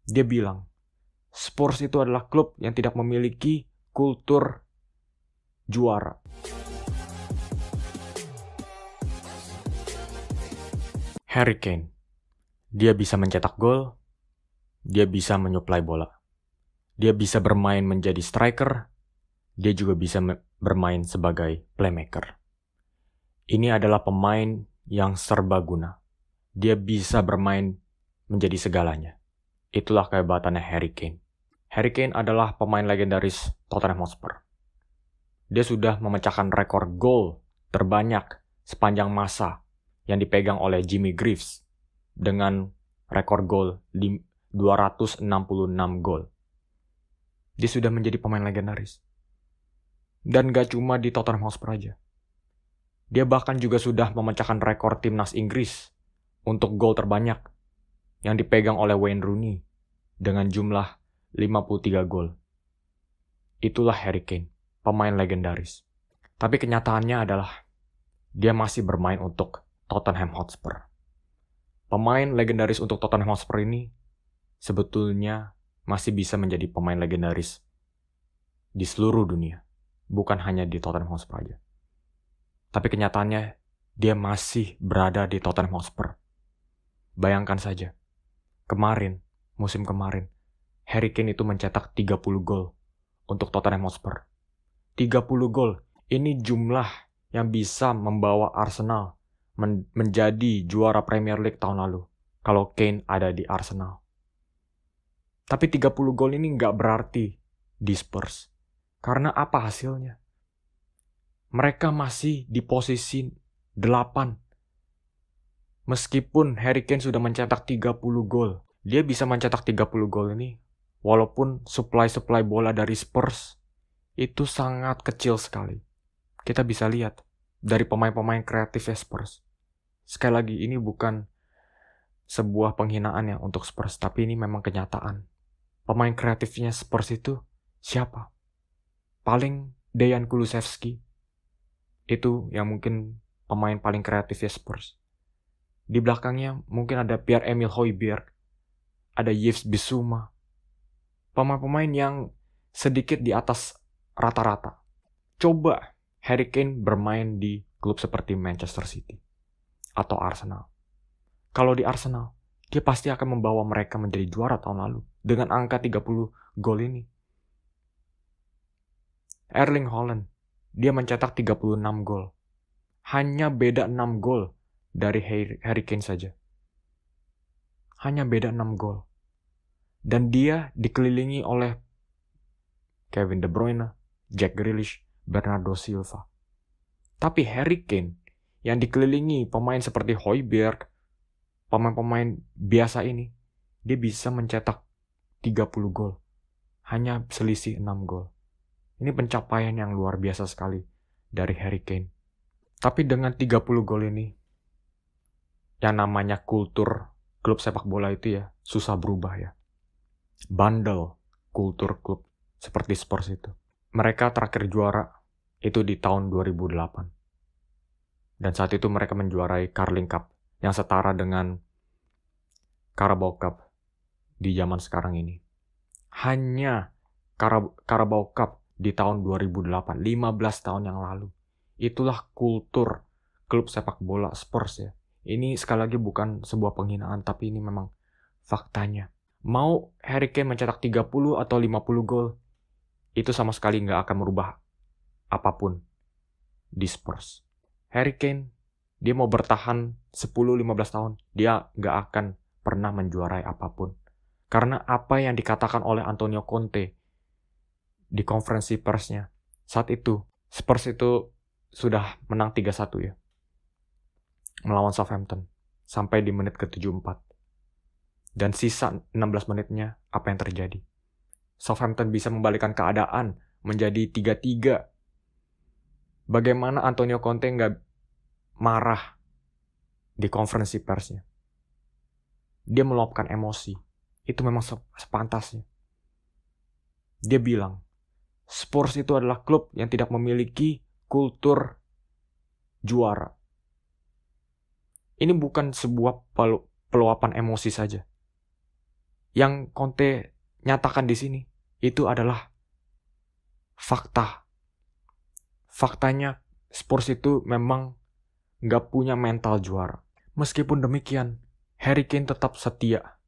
Dia bilang, Spurs itu adalah klub yang tidak memiliki kultur juara. Harry Kane, dia bisa mencetak gol, dia bisa menyuplai bola. Dia bisa bermain menjadi striker, dia juga bisa bermain sebagai playmaker. Ini adalah pemain yang serbaguna. Dia bisa bermain menjadi segalanya. Itulah kehebatannya Harry Kane. Harry Kane adalah pemain legendaris Tottenham Hotspur. Dia sudah memecahkan rekor gol terbanyak sepanjang masa yang dipegang oleh Jimmy Greaves dengan rekor gol 266 gol. Dia sudah menjadi pemain legendaris. Dan gak cuma di Tottenham Hotspur aja. Dia bahkan juga sudah memecahkan rekor timnas Inggris untuk gol terbanyak yang dipegang oleh Wayne Rooney dengan jumlah 53 gol. Itulah Harry Kane, pemain legendaris. Tapi kenyataannya adalah dia masih bermain untuk Tottenham Hotspur. Pemain legendaris untuk Tottenham Hotspur ini sebetulnya masih bisa menjadi pemain legendaris di seluruh dunia, bukan hanya di Tottenham Hotspur aja. Tapi kenyataannya dia masih berada di Tottenham Hotspur. Bayangkan saja, musim kemarin, Harry Kane itu mencetak 30 gol untuk Tottenham Hotspur. 30 gol, ini jumlah yang bisa membawa Arsenal menjadi juara Premier League tahun lalu kalau Kane ada di Arsenal. Tapi 30 gol ini nggak berarti di Spurs. Karena apa hasilnya? Mereka masih di posisi 8. Meskipun Harry Kane sudah mencetak 30 gol, dia bisa mencetak 30 gol ini walaupun supply bola dari Spurs itu sangat kecil sekali. Kita bisa lihat dari pemain-pemain kreatif Spurs. Sekali lagi, ini bukan sebuah penghinaan ya untuk Spurs, tapi ini memang kenyataan. Pemain kreatifnya Spurs itu siapa? Paling Dejan Kulusevski. Itu yang mungkin pemain paling kreatif ya Spurs. Di belakangnya mungkin ada Pierre-Emile Højbjerg, ada Yves Bissouma. Pemain-pemain yang sedikit di atas rata-rata. Coba Harry Kane bermain di klub seperti Manchester City atau Arsenal. Kalau di Arsenal, dia pasti akan membawa mereka menjadi juara tahun lalu dengan angka 30 gol ini. Erling Haaland, dia mencetak 36 gol. Hanya beda 6 gol dari Harry Kane saja. Hanya beda 6 gol. Dan dia dikelilingi oleh Kevin De Bruyne, Jack Grealish, Bernardo Silva. Tapi Harry Kane yang dikelilingi pemain seperti Højbjerg, pemain-pemain biasa ini, dia bisa mencetak 30 gol. Hanya selisih 6 gol. Ini pencapaian yang luar biasa sekali dari Harry Kane. Tapi dengan 30 gol ini, yang namanya kultur klub sepak bola itu ya susah berubah ya. Bandel kultur klub seperti Spurs itu. Mereka terakhir juara itu di tahun 2008. Dan saat itu mereka menjuarai Carling Cup yang setara dengan Carabao Cup di zaman sekarang ini. Hanya Carabao Cup di tahun 2008, 15 tahun yang lalu. Itulah kultur klub sepak bola Spurs ya. Ini sekali lagi bukan sebuah penghinaan, tapi ini memang faktanya. Mau Harry Kane mencetak 30 atau 50 gol, itu sama sekali nggak akan merubah apapun di Spurs. Harry Kane, dia mau bertahan 10-15 tahun, dia nggak akan pernah menjuarai apapun. Karena apa yang dikatakan oleh Antonio Conte di konferensi persnya, saat itu Spurs itu sudah menang 3-1 ya, melawan Southampton, sampai di menit ke-74. Dan sisa 16 menitnya, apa yang terjadi? Southampton bisa membalikkan keadaan menjadi 3-3. Bagaimana Antonio Conte nggak marah di konferensi persnya? Dia meluapkan emosi. Itu memang sepantasnya. Dia bilang, Spurs itu adalah klub yang tidak memiliki kultur juara. Ini bukan sebuah peluapan emosi saja. Yang Conte nyatakan di sini itu adalah fakta. Faktanya Spurs itu memang nggak punya mental juara. Meskipun demikian, Harry Kane tetap setia.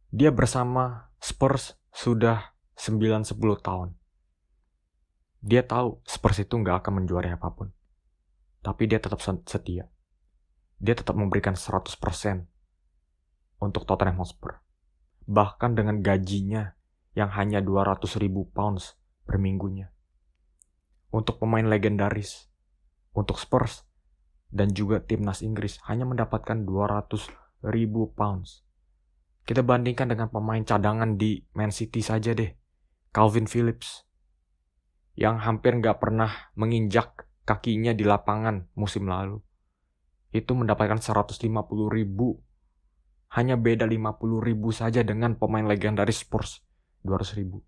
Dia bersama Spurs sudah 9-10 tahun. Dia tahu Spurs itu nggak akan menjuarai apapun. Tapi dia tetap setia. Dia tetap memberikan 100% untuk Tottenham Hotspur. Bahkan dengan gajinya yang hanya 200.000 pounds per minggunya. Untuk pemain legendaris, untuk Spurs, dan juga timnas Inggris hanya mendapatkan 200.000 pounds. Kita bandingkan dengan pemain cadangan di Man City saja deh. Calvin Phillips. Yang hampir nggak pernah menginjak kakinya di lapangan musim lalu. Itu mendapatkan 150.000. Hanya beda 50.000 saja dengan pemain legendaris Spurs. 200.000.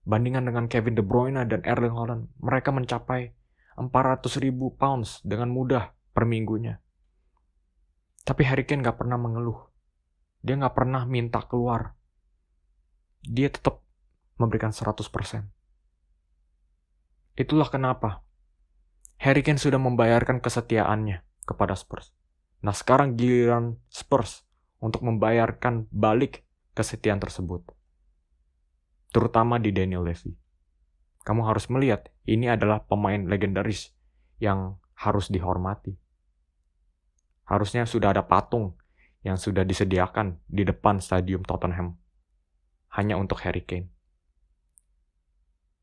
Bandingan dengan Kevin De Bruyne dan Erling Haaland, mereka mencapai 400.000 pounds dengan mudah per minggunya. Tapi Harry Kane gak pernah mengeluh. Dia gak pernah minta keluar. Dia tetap memberikan 100%. Itulah kenapa Harry Kane sudah membayarkan kesetiaannya kepada Spurs. Nah, sekarang giliran Spurs untuk membayarkan balik kesetiaan tersebut. Terutama di Daniel Levy. Kamu harus melihat, ini adalah pemain legendaris yang harus dihormati. Harusnya sudah ada patung yang sudah disediakan di depan stadium Tottenham. Hanya untuk Harry Kane.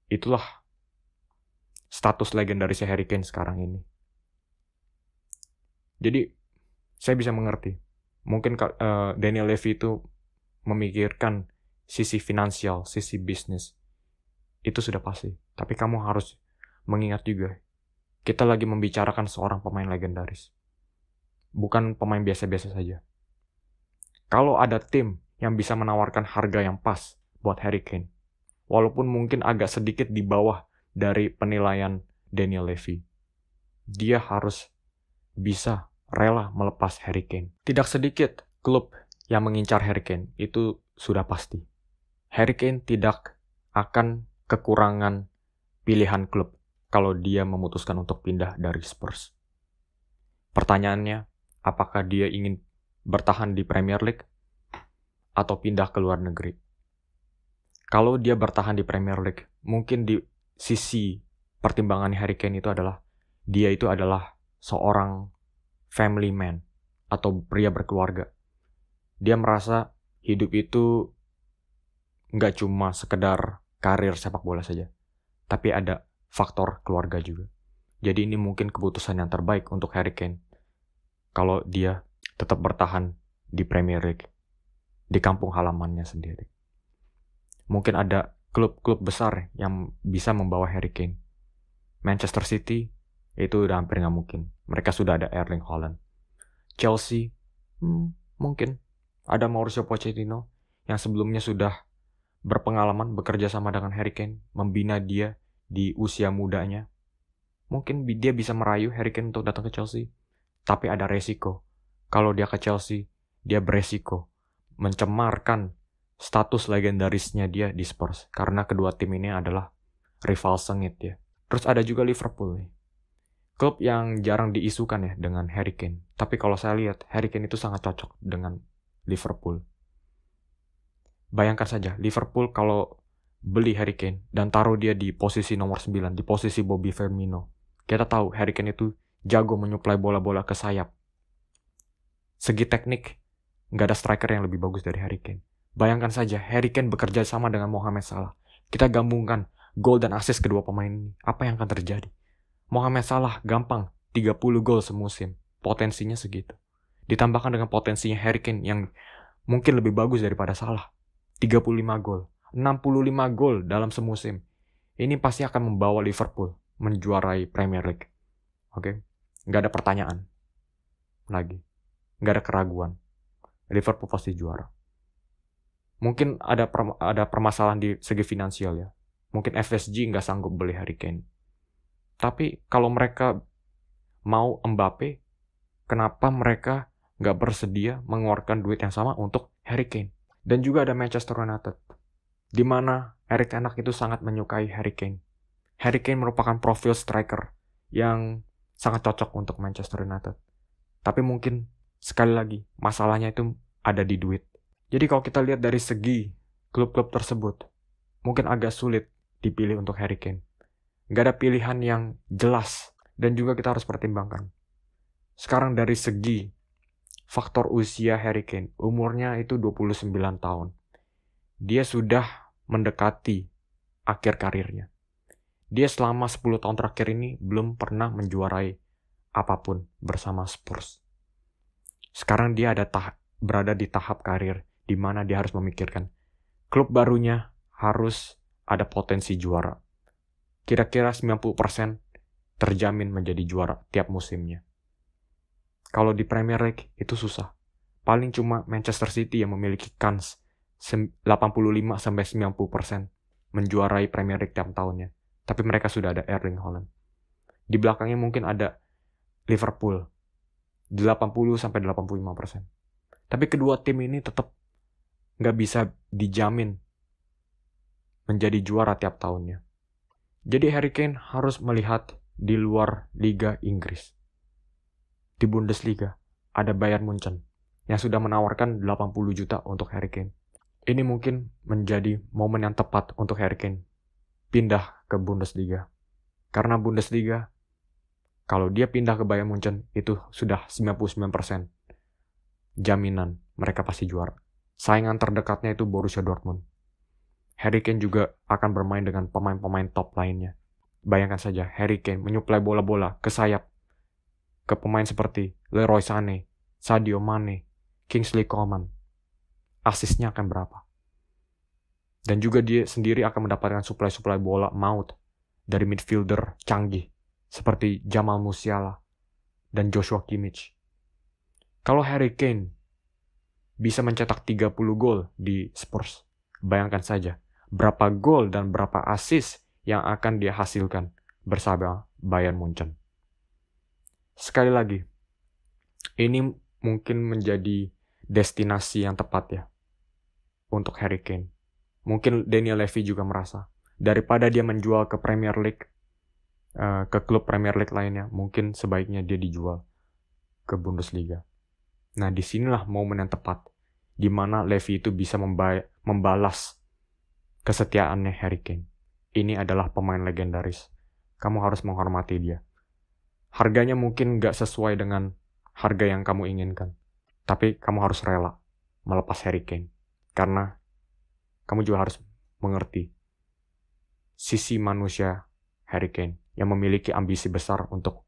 Itulah status legendaris Harry Kane sekarang ini. Jadi, saya bisa mengerti. Mungkin Daniel Levy itu memikirkan sisi finansial, sisi bisnis. Itu sudah pasti. Tapi kamu harus mengingat juga, kita lagi membicarakan seorang pemain legendaris. Bukan pemain biasa-biasa saja. Kalau ada tim yang bisa menawarkan harga yang pas buat Harry Kane, walaupun mungkin agak sedikit di bawah dari penilaian Daniel Levy, dia harus bisa rela melepas Harry Kane. Tidak sedikit klub yang mengincar Harry Kane, itu sudah pasti. Harry Kane tidak akan kekurangan pilihan klub kalau dia memutuskan untuk pindah dari Spurs. Pertanyaannya, apakah dia ingin bertahan di Premier League atau pindah ke luar negeri? Kalau dia bertahan di Premier League, mungkin di sisi pertimbangan Harry Kane itu adalah dia itu adalah seorang family man atau pria berkeluarga. Dia merasa hidup itu nggak cuma sekedar karir sepak bola saja, tapi ada faktor keluarga juga. Jadi ini mungkin keputusan yang terbaik untuk Harry Kane kalau dia tetap bertahan di Premier League, di kampung halamannya sendiri. Mungkin ada klub-klub besar yang bisa membawa Harry Kane. Manchester City, itu udah hampir nggak mungkin. Mereka sudah ada Erling Haaland. Chelsea, mungkin. Ada Mauricio Pochettino yang sebelumnya sudah berpengalaman bekerja sama dengan Harry Kane, membina dia di usia mudanya. Mungkin dia bisa merayu Harry Kane untuk datang ke Chelsea. Tapi ada resiko. Kalau dia ke Chelsea, dia beresiko mencemarkan status legendarisnya dia di Spurs. Karena kedua tim ini adalah rival sengit ya. Terus ada juga Liverpool nih. Klub yang jarang diisukan ya dengan Harry Kane. Tapi kalau saya lihat, Harry Kane itu sangat cocok dengan Liverpool. Bayangkan saja, Liverpool kalau beli Harry Kane dan taruh dia di posisi nomor 9, di posisi Bobby Firmino. Kita tahu Harry Kane itu jago menyuplai bola-bola ke sayap. Segi teknik, nggak ada striker yang lebih bagus dari Harry Kane. Bayangkan saja, Harry Kane bekerja sama dengan Mohamed Salah. Kita gabungkan gol dan assist kedua pemain ini. Apa yang akan terjadi? Mohamed Salah gampang 30 gol semusim. Potensinya segitu. Ditambahkan dengan potensinya Harry Kane yang mungkin lebih bagus daripada Salah. 35 gol, 65 gol dalam semusim. Ini pasti akan membawa Liverpool menjuarai Premier League. Oke? Nggak ada pertanyaan lagi. Nggak ada keraguan. Liverpool pasti juara. Mungkin ada permasalahan di segi finansial ya. Mungkin FSG nggak sanggup beli Harry Kane. Tapi kalau mereka mau Mbappe, kenapa mereka nggak bersedia mengeluarkan duit yang sama untuk Harry Kane. Dan juga ada Manchester United, di mana Erik ten Hag itu sangat menyukai Harry Kane. Harry Kane merupakan profil striker yang sangat cocok untuk Manchester United. Tapi mungkin sekali lagi masalahnya itu ada di duit. Jadi kalau kita lihat dari segi klub-klub tersebut, mungkin agak sulit dipilih untuk Harry Kane. Gak ada pilihan yang jelas, dan juga kita harus pertimbangkan. Sekarang dari segi faktor usia Harry Kane, umurnya itu 29 tahun. Dia sudah mendekati akhir karirnya. Dia selama 10 tahun terakhir ini belum pernah menjuarai apapun bersama Spurs. Sekarang dia berada di tahap karir di mana dia harus memikirkan klub barunya harus ada potensi juara. Kira-kira 90% terjamin menjadi juara tiap musimnya. Kalau di Premier League itu susah. Paling cuma Manchester City yang memiliki kans 85-90% menjuarai Premier League tiap tahunnya. Tapi mereka sudah ada Erling Haaland. Di belakangnya mungkin ada Liverpool 80-85%. Tapi kedua tim ini tetap nggak bisa dijamin menjadi juara tiap tahunnya. Jadi Harry Kane harus melihat di luar Liga Inggris. Di Bundesliga ada Bayern Munchen yang sudah menawarkan 80 juta untuk Harry Kane. Ini mungkin menjadi momen yang tepat untuk Harry Kane pindah ke Bundesliga. Karena Bundesliga, kalau dia pindah ke Bayern Munchen, itu sudah 99% jaminan mereka pasti juara. Saingan terdekatnya itu Borussia Dortmund. Harry Kane juga akan bermain dengan pemain-pemain top lainnya. Bayangkan saja, Harry Kane menyuplai bola-bola ke sayap ke pemain seperti Leroy Sané, Sadio Mane, Kingsley Coman. Asisnya akan berapa? Dan juga dia sendiri akan mendapatkan suplai-suplai bola maut dari midfielder canggih seperti Jamal Musiala dan Joshua Kimmich. Kalau Harry Kane bisa mencetak 30 gol di Spurs, bayangkan saja berapa gol dan berapa assist yang akan dia hasilkan bersama Bayern Munchen. Sekali lagi, ini mungkin menjadi destinasi yang tepat ya untuk Harry Kane. Mungkin Daniel Levy juga merasa, daripada dia menjual ke Premier League, ke klub Premier League lainnya, mungkin sebaiknya dia dijual ke Bundesliga. Nah, disinilah momen yang tepat, di mana Levy itu bisa membalas kesetiaannya Harry Kane. Ini adalah pemain legendaris. Kamu harus menghormati dia. Harganya mungkin gak sesuai dengan harga yang kamu inginkan. Tapi kamu harus rela melepas Harry Kane. Karena kamu juga harus mengerti sisi manusia Harry Kane yang memiliki ambisi besar untuk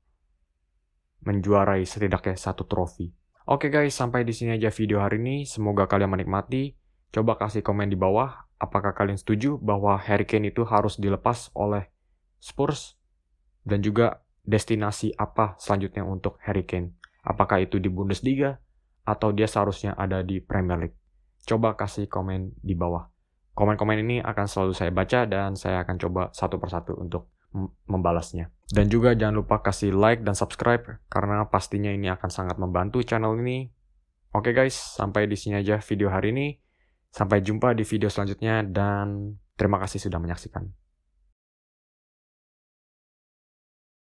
menjuarai setidaknya satu trofi. Oke guys, sampai di sini aja video hari ini. Semoga kalian menikmati. Coba kasih komen di bawah. Apakah kalian setuju bahwa Harry Kane itu harus dilepas oleh Spurs? Dan juga destinasi apa selanjutnya untuk Harry Kane? Apakah itu di Bundesliga atau dia seharusnya ada di Premier League? Coba kasih komen di bawah. Komen-komen ini akan selalu saya baca dan saya akan coba satu persatu untuk membalasnya. Dan juga jangan lupa kasih like dan subscribe karena pastinya ini akan sangat membantu channel ini. Oke guys, sampai di sini aja video hari ini. Sampai jumpa di video selanjutnya dan terima kasih sudah menyaksikan.